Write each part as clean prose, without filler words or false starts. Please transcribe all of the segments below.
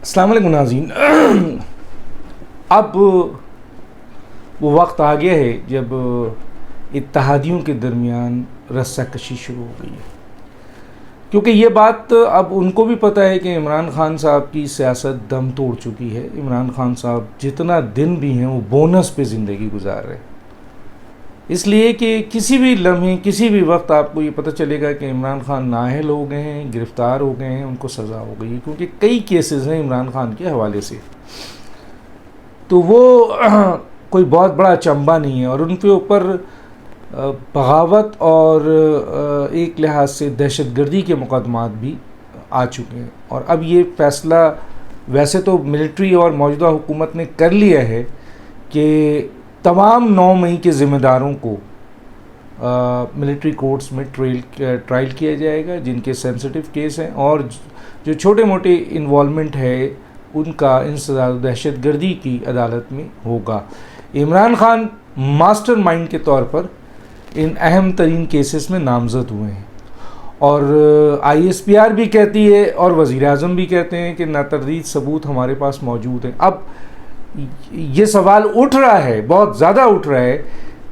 अस्सलाम वालेकुम नाज़रीन। अब वो वक्त आ गया है जब इत्तेहादियों के दरमियान रस्साकशी शुरू हो गई है, क्योंकि ये बात अब उनको भी पता है कि इमरान खान साहब की सियासत दम तोड़ चुकी है। इमरान खान साहब जितना दिन भी हैं वो बोनस पे ज़िंदगी गुजार रहे हैं, इसलिए कि किसी भी लम्हे किसी भी वक्त आपको ये पता चलेगा कि इमरान खान नाअहल हो गए हैं, गिरफ़्तार हो गए हैं, उनको सज़ा हो गई है, क्योंकि कई केसेस हैं इमरान खान के हवाले से। तो वो कोई बहुत बड़ा अचंभा नहीं है और उनके ऊपर बगावत और एक लिहाज से दहशतगर्दी के मुकदमात भी आ चुके हैं। और अब ये फ़ैसला वैसे तो मिलिट्री और मौजूदा हुकूमत ने कर लिया है कि तमाम 9 मई के ज़िम्मेदारों को मिलिट्री कोर्ट्स में ट्रायल किया जाएगा जिनके सेंसिटिव केस हैं, और जो छोटे मोटे इन्वॉल्वमेंट है उनका इंसदाद दहशतगर्दी की अदालत में होगा। इमरान खान मास्टरमाइंड के तौर पर इन अहम तरीन केसेस में नामज़द हुए हैं, और ISPR भी कहती है और वज़ीर-ए-आज़म भी कहते हैं कि नातरदीद सबूत हमारे पास मौजूद हैं। अब ये सवाल उठ रहा है, बहुत ज़्यादा उठ रहा है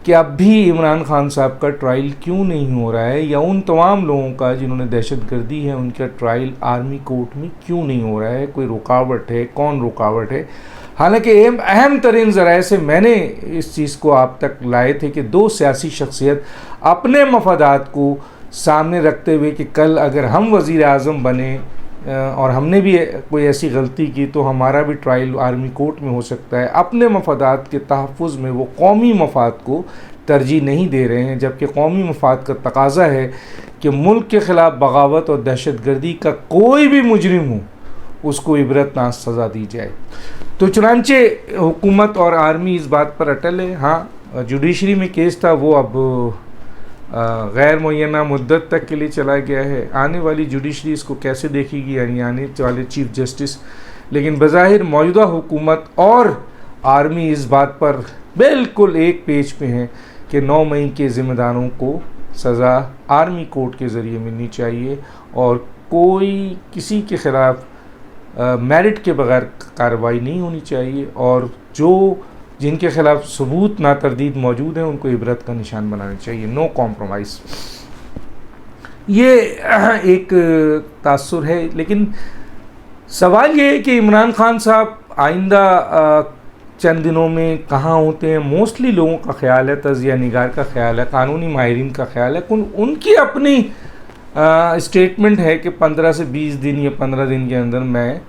कि अब भी इमरान खान साहब का ट्रायल क्यों नहीं हो रहा है, या उन तमाम लोगों का जिन्होंने दहशतगर्दी है उनका ट्रायल आर्मी कोर्ट में क्यों नहीं हो रहा है। कोई रुकावट है, कौन रुकावट है। हालांकि अहम तरीन ज़राए से मैंने इस चीज़ को आप तक लाए थे कि 2 सियासी शख्सियत अपने मफादात को सामने रखते हुए कि कल अगर हम वज़ीर-ए-आज़म बने और हमने भी कोई ऐसी गलती की तो हमारा भी ट्रायल आर्मी कोर्ट में हो सकता है, अपने मफादात के तहफ़्फ़ुज़ में वो कौमी मफाद को तरजीह नहीं दे रहे हैं, जबकि कौमी मफाद का तकाज़ा है कि मुल्क के ख़िलाफ़ बगावत और दहशतगर्दी का कोई भी मुजरिम हो उसको इबरतनाक सज़ा दी जाए। तो चुनांचे हुकूमत और आर्मी इस बात पर अटल है। हाँ, जुडिशरी में केस था, वो अब गैर मुअय्यना मुद्दत तक के लिए चला गया है। आने वाली जुडिशरी इसको कैसे देखेगी, यानी आने वाले चीफ जस्टिस, लेकिन बज़ाहिर मौजूदा हुकूमत और आर्मी इस बात पर बिल्कुल एक पेज पे हैं कि 9 मई के ज़िम्मेदारों को सज़ा आर्मी कोर्ट के ज़रिए मिलनी चाहिए और कोई किसी के ख़िलाफ़ मेरिट के बगैर कार्रवाई नहीं होनी चाहिए, और जिनके ख़िलाफ़ सबूत नातरदीद मौजूद हैं उनको इबरत का निशान बनाना चाहिए। नो कॉम्प्रोमाइज़, ये एक तासुर है। लेकिन सवाल ये है कि इमरान खान साहब आइंदा चंद दिनों में कहाँ होते हैं। मोस्टली लोगों का ख्याल है, तज़िया निगार का ख्याल है, कानूनी माहिरीन का ख्याल है, उनकी अपनी स्टेटमेंट है कि 15 से 20 दिन या 15 दिन के अंदर मैं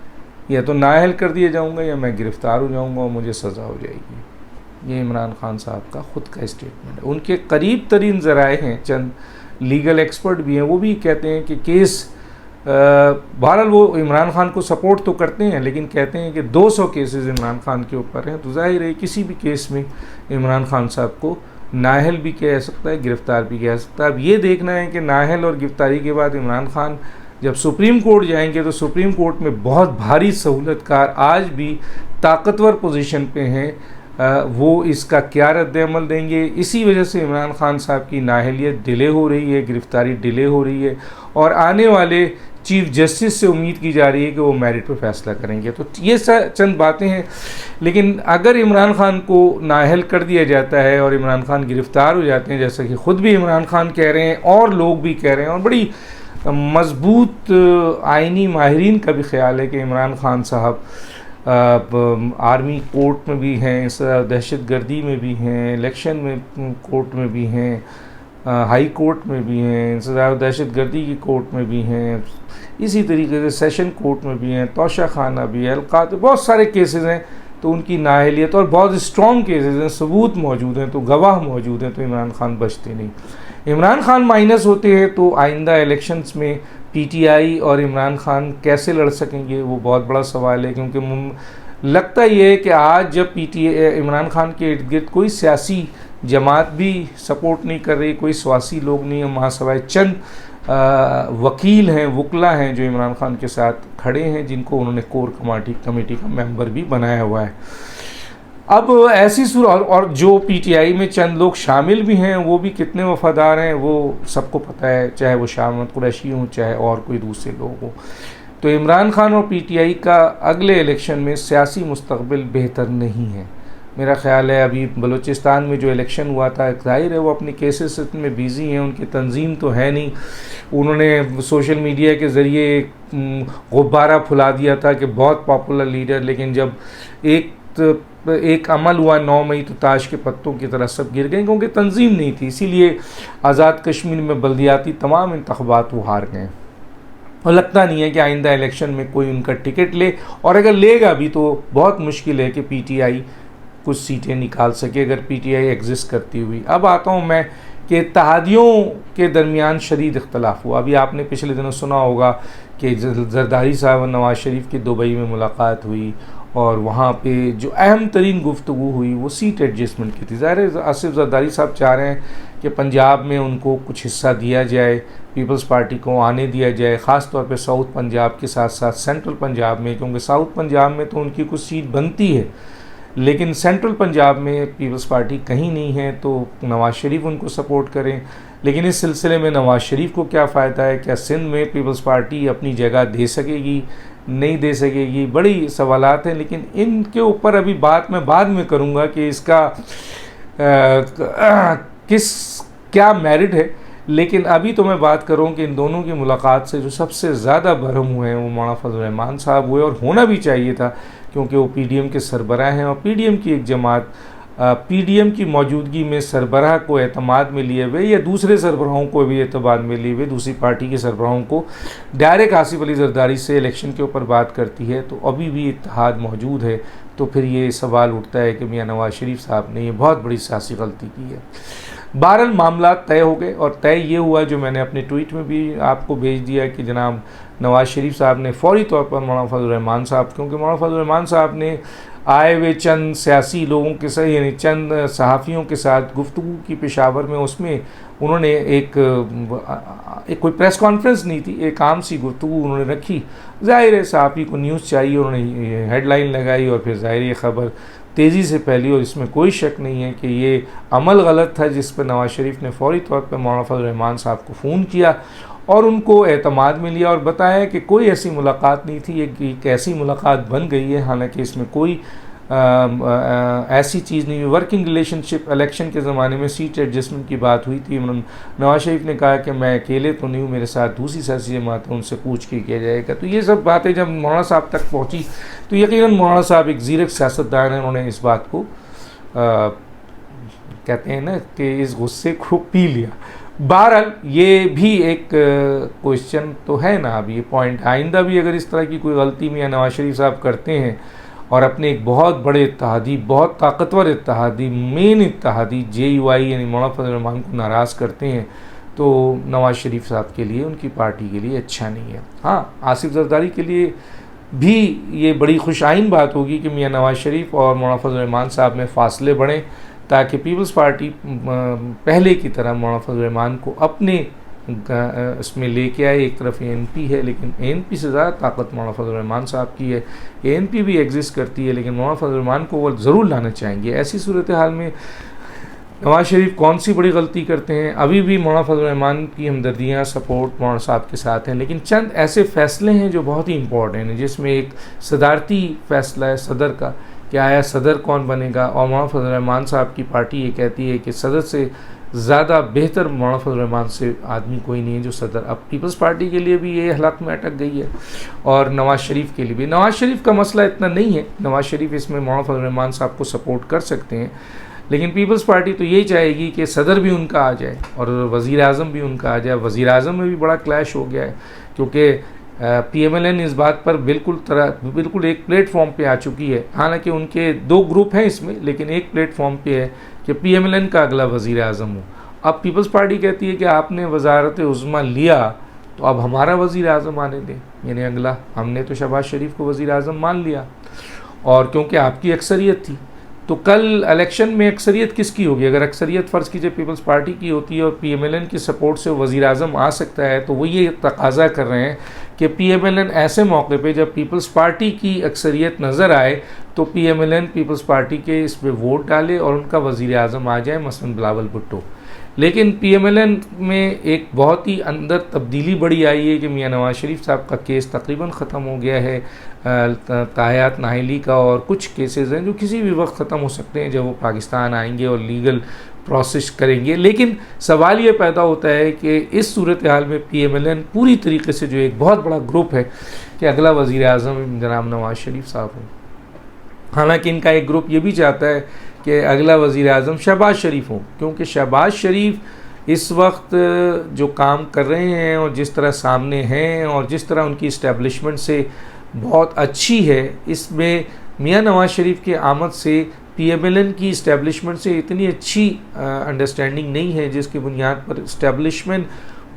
या तो नाअहल कर दिया जाऊंगा या मैं गिरफ़्तार हो जाऊंगा और मुझे सज़ा हो जाएगी। ये इमरान खान साहब का ख़ुद का स्टेटमेंट है। उनके करीब तरीन ज़राए हैं, चंद लीगल एक्सपर्ट भी हैं, वो भी कहते हैं कि केस बहरहाल वो इमरान खान को सपोर्ट तो करते हैं, लेकिन कहते हैं कि 200 केसेस इमरान खान के ऊपर हैं, तो ज़ाहिर है किसी भी केस में इमरान खान साहब को नाअहल भी किया जा सकता है, गिरफ़्तार भी किया जा सकता है। अब ये देखना है कि नाअहल और गिरफ़्तारी के बाद इमरान खान जब सुप्रीम कोर्ट जाएंगे तो सुप्रीम कोर्ट में बहुत भारी सहूलतकार आज भी ताकतवर पोजीशन पे हैं, वो इसका क्या रद्द-ए-अमल देंगे। इसी वजह से इमरान खान साहब की नाअहलियत डिले हो रही है, गिरफ़्तारी डिले हो रही है, और आने वाले चीफ जस्टिस से उम्मीद की जा रही है कि वो मेरिट पर फैसला करेंगे। तो ये चंद बातें हैं। लेकिन अगर इमरान खान को नाअहल कर दिया जाता है और इमरान खान गिरफ़्तार हो जाते हैं, जैसा कि ख़ुद भी इमरान खान कह रहे हैं और लोग भी कह रहे हैं, और बड़ी मजबूत आइनी माहिरीन का भी ख्याल है कि इमरान खान साहब आर्मी कोर्ट में भी हैं, दहशतगर्दी में भी हैं, इलेक्शन में कोर्ट में भी हैं, हाई कोर्ट में भी हैं, दहशतगर्दी की कोर्ट में भी हैं, इसी तरीके से सेशन कोर्ट में भी हैं, तोशा खाना भी है, अलकात, बहुत सारे केसेस हैं। तो उनकी नाअहलियत और बहुत स्ट्रॉन्ग केसेस हैं, सबूत मौजूद हैं, तो गवाह मौजूद हैं, तो इमरान खान बचते नहीं। इमरान खान माइनस होते हैं तो आइंदा इलेक्शंस में PTI और इमरान खान कैसे लड़ सकेंगे, वो बहुत बड़ा सवाल है। क्योंकि लगता ये है कि आज जब इमरान खान के इर्द गिर्द कोई सियासी जमात भी सपोर्ट नहीं कर रही, कोई सियासी लोग नहीं है, वहाँ सवाए चंद वकील हैं, वकला हैं जो इमरान खान के साथ खड़े हैं, जिनको उन्होंने कोर कमेटी का मेंबर भी बनाया हुआ है। अब ऐसी सूरत, और जो PTI में चंद लोग शामिल भी हैं वो भी कितने वफादार हैं वो सबको पता है, चाहे वो शाह अहमद कुरैशी हों चाहे और कोई दूसरे लोग हों। तो इमरान खान और पीटीआई का अगले इलेक्शन में सियासी मुस्तकबिल बेहतर नहीं है। मेरा ख्याल है अभी बलूचिस्तान में जो इलेक्शन हुआ था, जाहिर है वो अपने केसेस में बिज़ी हैं, उनकी तंजीम तो है नहीं। उन्होंने सोशल मीडिया के ज़रिए गुब्बारा फुला दिया था कि बहुत पॉपुलर लीडर, लेकिन जब एक अमल हुआ 9 मई तो ताश के पत्तों की तरह सब गिर गए, क्योंकि तंजीम नहीं थी। इसीलिए आज़ाद कश्मीर में बल्दियाती तमाम इंतखाबात वो हार गए, और लगता नहीं है कि आइंदा इलेक्शन में कोई उनका टिकट ले, और अगर लेगा भी तो बहुत मुश्किल है कि पीटीआई कुछ सीटें निकाल सके, अगर पीटीआई एग्जिस्ट करती हुई। अब आता हूँ मैं कि इत्तेहादियों के दरमियान शदीद इख्तलाफ हुआ। अभी आपने पिछले दिनों सुना होगा कि जरदारी साहब और नवाज़ शरीफ की दुबई में मुलाकात हुई, और वहाँ पे जो अहम तरीन गुफ्तगू हुई वो सीट एडजस्टमेंट की थी। ज़ाहिर है आसिफ जरदारी साहब चाह रहे हैं कि पंजाब में उनको कुछ हिस्सा दिया जाए, पीपल्स पार्टी को आने दिया जाए, ख़ास तौर पे साउथ पंजाब के साथ साथ सेंट्रल पंजाब में, क्योंकि साउथ पंजाब में तो उनकी कुछ सीट बनती है, लेकिन सेंट्रल पंजाब में पीपल्स पार्टी कहीं नहीं है, तो नवाज़ शरीफ उनको सपोर्ट करें। लेकिन इस सिलसिले में नवाज़ शरीफ को क्या फ़ायदा है? क्या सिंध में पीपल्स पार्टी अपनी जगह दे सकेगी, नहीं दे सकेगी? बड़ी सवालात हैं, लेकिन इनके ऊपर अभी बात मैं बाद में करूँगा कि इसका क्या मेरिट है। लेकिन अभी तो मैं बात करूँ कि इन दोनों की मुलाकात से जो सबसे ज़्यादा बरहम हुए हैं वो मौलाना फजल रहमान साहब हुए, और होना भी चाहिए था, क्योंकि वो पीडीएम के सरबराह हैं, और पीडीएम की एक जमात पीडीएम की मौजूदगी में सरबराह को एतमाद में लिए हुए या दूसरे सरबराहों को भी एतमाद में लिए हुए दूसरी पार्टी के सरबराहों को डायरेक्ट आसिफ अली जरदारी से इलेक्शन के ऊपर बात करती है, तो अभी भी इत्तेहाद मौजूद है। तो फिर ये सवाल उठता है कि मियां नवाज़ शरीफ साहब ने ये बहुत बड़ी सियासी गलती की है। बहरहाल मामला तय हो गए, और तय ये हुआ जो मैंने अपने ट्वीट में भी आपको भेज दिया कि जनाब नवाज़ शरीफ साहब ने फौरी तौर पर मौलाना फजल रहमान साहब, क्योंकि मौलाना फजल रहमान साहब ने आए हुए चंद सियासी लोगों के साथ, यानी चंद सहाफ़ियों के साथ गुफ्तगू की पेशावर में, उसमें उन्होंने एक कोई प्रेस कॉन्फ्रेंस नहीं थी, एक आम सी गुफ्तगू उन्होंने रखी। ज़ाहिर है सहाफ़ी को न्यूज़ चाहिए, उन्होंने हेडलाइन लगाई और फिर ज़ाहिर ये ख़बर तेज़ी से फैली, और इसमें कोई शक नहीं है कि ये अमल गलत था, जिस पर नवाज़ शरीफ ने फौरी तौर पर मौलाना फजल रहमान साहब को फ़ोन किया और उनको एतमाद में लिया और बताया कि कोई ऐसी मुलाकात नहीं थी, एक ऐसी मुलाकात बन गई है, हालांकि इसमें कोई ऐसी चीज़ नहीं हुई। वर्किंग रिलेशनशिप इलेक्शन के ज़माने में सीट एडजस्टमेंट की बात हुई थी। नवाज़ शरीफ ने कहा कि मैं अकेले तो नहीं हूँ, मेरे साथ दूसरी सियासी जमात है, उनसे पूछ के किया जाएगा। तो ये सब बातें जब मौलाना साहब तक पहुँची तो यकीनन मौलाना साहब एक ज़ीरक सियासतदान हैं, उन्होंने इस बात को कहते हैं ना कि इस गुस्से को पी लिया। बहरहाल ये भी एक क्वेश्चन तो है ना, अब ये पॉइंट आइंदा भी अगर इस तरह की कोई गलती मियां नवाज़ शरीफ साहब करते हैं और अपने एक बहुत बड़े इत्तेहादी, बहुत ताकतवर इत्तेहादी, मेन इत्तेहादी JUI यानी मौलाना फजल रहमान को नाराज़ करते हैं, तो नवाज़ शरीफ साहब के लिए, उनकी पार्टी के लिए अच्छा नहीं है। हाँ, आसिफ जरदारी के लिए भी ये बड़ी खुशाइन बात होगी कि मियां नवाज़ शरीफ और मौलाना फजल रहमान साहब में फ़ासले बढ़ें, ताकि पीपल्स पार्टी पहले की तरह मौलाना फजल रहमान को अपने इसमें लेके आए। एक तरफ ANP है, लेकिन ANP से ज़्यादा ताकत मौलाना फजल रहमान साहब की है। ANP भी एग्जिस्ट करती है, लेकिन मौलाना फजल रहमान को वो ज़रूर लाना चाहेंगे। ऐसी सूरत हाल में नवाज़ शरीफ कौन सी बड़ी गलती करते हैं? अभी भी मौलाना फजल रहमान की हमदर्दियाँ, सपोर्ट मौलाना साहब के साथ हैं, लेकिन चंद ऐसे फ़ैसले हैं जो बहुत ही इंपॉर्टेंट हैं, जिसमें एक सदारती फ़ैसला है सदर का कि आया सदर कौन बनेगा, और मौलाना फजल रहमान साहब की पार्टी ये कहती है कि सदर से ज़्यादा बेहतर मौलाना फजल रहमान से आदमी कोई नहीं है जो सदर। अब पीपल्स पार्टी के लिए भी ये हलक में अटक गई है, और नवाज़ शरीफ के लिए भी। नवाज़ शरीफ का मसला इतना नहीं है, नवाज़ शरीफ इसमें मौलाना फजल रहमान साहब को सपोर्ट कर सकते हैं, लेकिन पीपल्स पार्टी तो यही चाहेगी कि सदर भी उनका आ जाए और वज़ीर आज़म भी उनका आ जाए। वज़ीर आज़म में भी बड़ा क्लैश हो गया है, क्योंकि PMLN इस बात पर बिल्कुल एक प्लेटफॉर्म पे आ चुकी है। हालांकि उनके दो ग्रुप हैं इसमें, लेकिन एक प्लेटफॉर्म पे है कि PMLN का अगला वज़ीर आज़म हो। अब पीपल्स पार्टी कहती है कि आपने वज़ारत उज़्मा लिया तो अब हमारा वज़ीर आज़म आने दें, यानी अगला। हमने तो शहबाज शरीफ को वज़ीर आज़म मान लिया, और क्योंकि आपकी अक्सरियत थी, तो कल इलेक्शन में अक्सरियत किसकी होगी? अगर अक्सरियत फ़र्ज़ कीजिए पीपल्स पार्टी की होती है और PMLN की सपोर्ट से वज़ीर आज़म आ सकता है, तो वो ये तकाज़ा कर रहे हैं कि PMLN ऐसे मौके पे जब पीपल्स पार्टी की अक्सरियत नज़र आए तो PMLN पीपल्स पार्टी के इस पर वोट डाले और उनका वज़ीर आज़म आ जाए, मसलन बिलावल भुट्टो। लेकिन PMLN में एक बहुत ही अंदर तब्दीली बड़ी आई है कि मियां नवाज शरीफ साहब का केस तकरीबन ख़त्म हो गया है, ताहयात नाहली का और कुछ केसेस हैं जो किसी भी वक्त ख़त्म हो सकते हैं जब वो पाकिस्तान आएंगे और लीगल प्रोसेस करेंगे। लेकिन सवाल ये पैदा होता है कि इस सूरत हाल में PMLN पूरी तरीके से जो एक बहुत बड़ा ग्रुप है कि अगला वज़ीर आज़म जनाब नवाज शरीफ साहब हैं। हालांकि इनका एक ग्रुप ये भी चाहता है कि अगला वज़ीर आज़म शहबाज शरीफ हो, क्योंकि शहबाज शरीफ इस वक्त जो काम कर रहे हैं और जिस तरह सामने हैं और जिस तरह उनकी इस्टेब्लिशमेंट से बहुत अच्छी है, इसमें मियां नवाज शरीफ की आमद से PMLN की इस्टेब्लिशमेंट से इतनी अच्छी अंडरस्टैंडिंग नहीं है जिसकी बुनियाद पर इस्टेब्लिशमेंट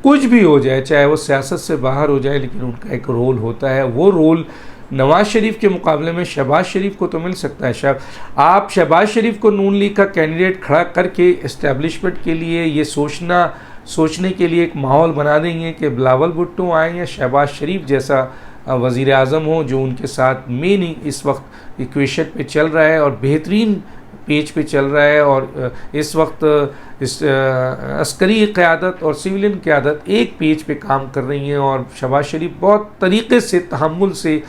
कुछ भी हो जाए, चाहे वो सियासत से बाहर हो जाए, लेकिन उनका एक रोल होता है। वो रोल नवाज शरीफ के मुकाबले में शहबाज शरीफ को तो मिल सकता है। आप शहबाज शरीफ को नून लीग का कैंडिडेट खड़ा करके इस्टेब्लिशमेंट के लिए ये सोचने के लिए एक माहौल बना देंगे कि बिलावल भुट्टो आएँ या शहबाज शरीफ जैसा वज़ीर आज़म हो, जो उनके साथ मेन इस वक्त इक्वेशन पे चल रहा है और बेहतरीन पेज पे चल रहा है। और इस वक्त इस अस्करी क़यादत और सिविलियन क़यादत एक पेज पे काम कर रही हैं और शहबाज शरीफ बहुत तरीक़े से, तहम्मुल से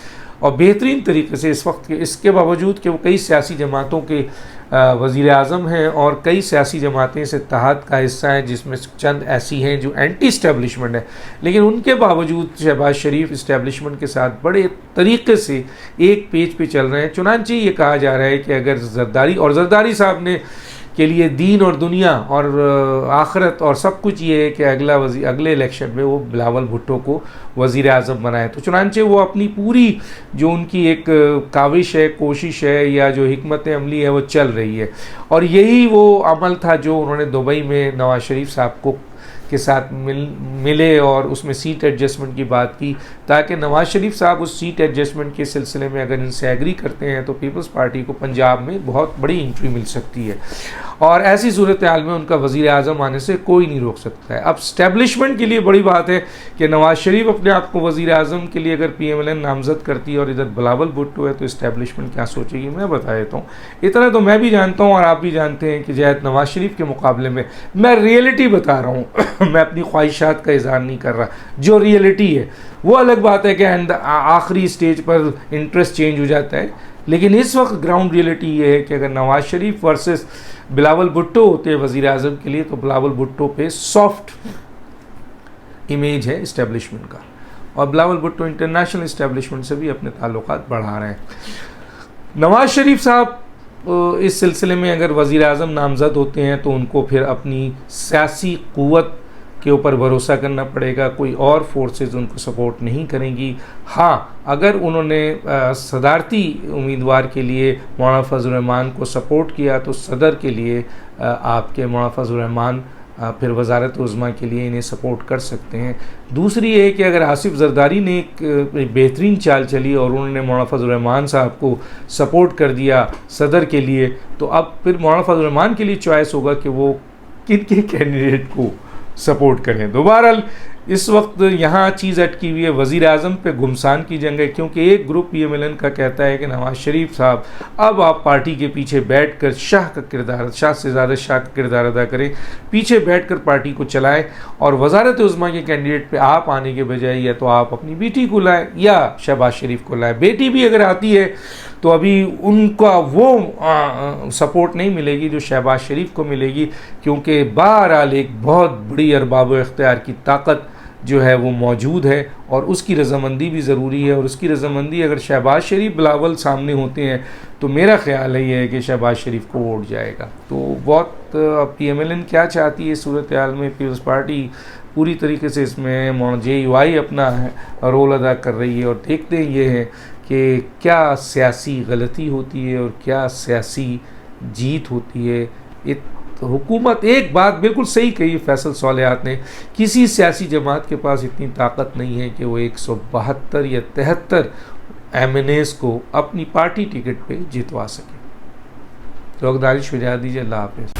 और बेहतरीन तरीके से इस वक्त के, इसके बावजूद कि वो कई सियासी जमातों के वज़ीर आज़म हैं और कई सियासी जमातें इस इत्तेहाद का हिस्सा हैं जिसमें चंद ऐसी हैं जो एंटी इस्टेब्लिशमेंट है, लेकिन उनके बावजूद शहबाज शरीफ इस्टेब्लिशमेंट के साथ बड़े तरीके से एक पेज पे चल रहे हैं। चुनांचे ये कहा जा रहा है कि अगर जरदारी साहब ने के लिए दीन और दुनिया और आखिरत और सब कुछ ये है कि अगले इलेक्शन में वो बिलावल भुट्टो को वज़ीर आज़म बनाए, तो चुनांचे वो अपनी पूरी जो उनकी एक काविश है, कोशिश है या जो हिकमत अमली है वो चल रही है। और यही वो अमल था जो उन्होंने दुबई में नवाज शरीफ साहब के साथ मिले और उसमें सीट एडजस्टमेंट की बात की, ताकि नवाज शरीफ साहब उस सीट एडजस्टमेंट के सिलसिले में अगर इनसे एग्री करते हैं तो पीपल्स पार्टी को पंजाब में बहुत बड़ी एंट्री मिल सकती है और ऐसी सूरत हाल में उनका वज़ीर आज़म आने से कोई नहीं रोक सकता है। अब स्टैब्लिशमेंट के लिए बड़ी बात है कि नवाज शरीफ अपने आप को वज़ीर आज़म के लिए अगर PMLN नामज़द करती है और इधर बिलावल भुट्टो है तो इस्टेब्लिशमेंट क्या सोचेगी, मैं बता देता हूँ। इतना तो मैं भी जानता हूँ और आप भी जानते हैं कि जहत नवाज शरीफ के मुकाबले में मैं रियलिटी बता रहा हूँ मैं अपनी ख्वाहिशात का इज़हार नहीं कर रहा, जो रियलिटी है वो अलग बात है कि आखिरी स्टेज पर इंटरेस्ट चेंज हो जाता है, लेकिन इस वक्त ग्राउंड रियलिटी ये है कि अगर नवाज शरीफ वर्सेस बिलावल भुट्टो होते हैं वज़ीर आज़म के लिए तो बिलावल भुट्टो पे सॉफ्ट इमेज है इस्टेब्लिशमेंट का और बिलावल भुट्टो इंटरनेशनल इस्टेब्लिशमेंट से भी अपने ताल्लुकात बढ़ा रहे हैं। नवाज शरीफ साहब इस सिलसिले में अगर वज़ीर आज़म नामज़द होते हैं तो उनको फिर अपनी सियासी क़ुव्वत के ऊपर भरोसा करना पड़ेगा, कोई और फोर्सेस उनको सपोर्ट नहीं करेंगी। हाँ, अगर उन्होंने सदारती उम्मीदवार के लिए मौलाना फजल रहमान को सपोर्ट किया तो सदर के लिए आपके मौलाना फजल रहमान फिर वजारत उज़्मा के लिए इन्हें सपोर्ट कर सकते हैं। दूसरी है कि अगर आसिफ जरदारी ने एक बेहतरीन चाल चली और उन्होंने मौलाना फजल रहमान साहब को सपोर्ट कर दिया सदर के लिए, तो अब फिर मौलाना फजल रहमान के लिए चॉइस होगा कि वो किन के कैंडिडेट को सपोर्ट करें। दोबारा इस वक्त यहाँ चीज़ अटकी हुई है, वज़ीर आज़म पे घुमसान की जंग है, क्योंकि एक ग्रुप PMLN का कहता है कि नवाज शरीफ साहब अब आप पार्टी के पीछे बैठकर शाह से ज़्यादा शाह का किरदार अदा करें, पीछे बैठकर पार्टी को चलाएं और वज़ारत उज़्मा के कैंडिडेट पे आप आने के बजाय या तो आप अपनी बेटी को लाएं या शहबाज शरीफ को लाएं। बेटी भी अगर आती है तो अभी उनका वो सपोर्ट नहीं मिलेगी जो शहबाज शरीफ को मिलेगी, क्योंकि बहरहाल एक बहुत बड़ी अरबाब इख्तियार की ताकत जो है वो मौजूद है और उसकी रजामंदी भी ज़रूरी है। और उसकी रजामंदी अगर शहबाज शरीफ बिलावल सामने होते हैं तो मेरा ख्याल है ये है कि शहबाज शरीफ को वोट जाएगा। तो बहुत PMLN क्या चाहती है सूरत हाल में, पीपल्स पार्टी पूरी तरीके से इसमें JUI अपना रोल अदा कर रही है और देखते हैं ये है कि क्या सियासी गलती होती है और क्या सियासी जीत होती है। हुकूमत, एक बात बिल्कुल सही कही फैसल सोलियात ने, किसी सियासी जमात के पास इतनी ताकत नहीं है कि वो 172 या 73 MNAs को अपनी पार्टी टिकट पे जितवा सके। तो दारिश वजह दीजिए। अल्लाह हाफ़िज़।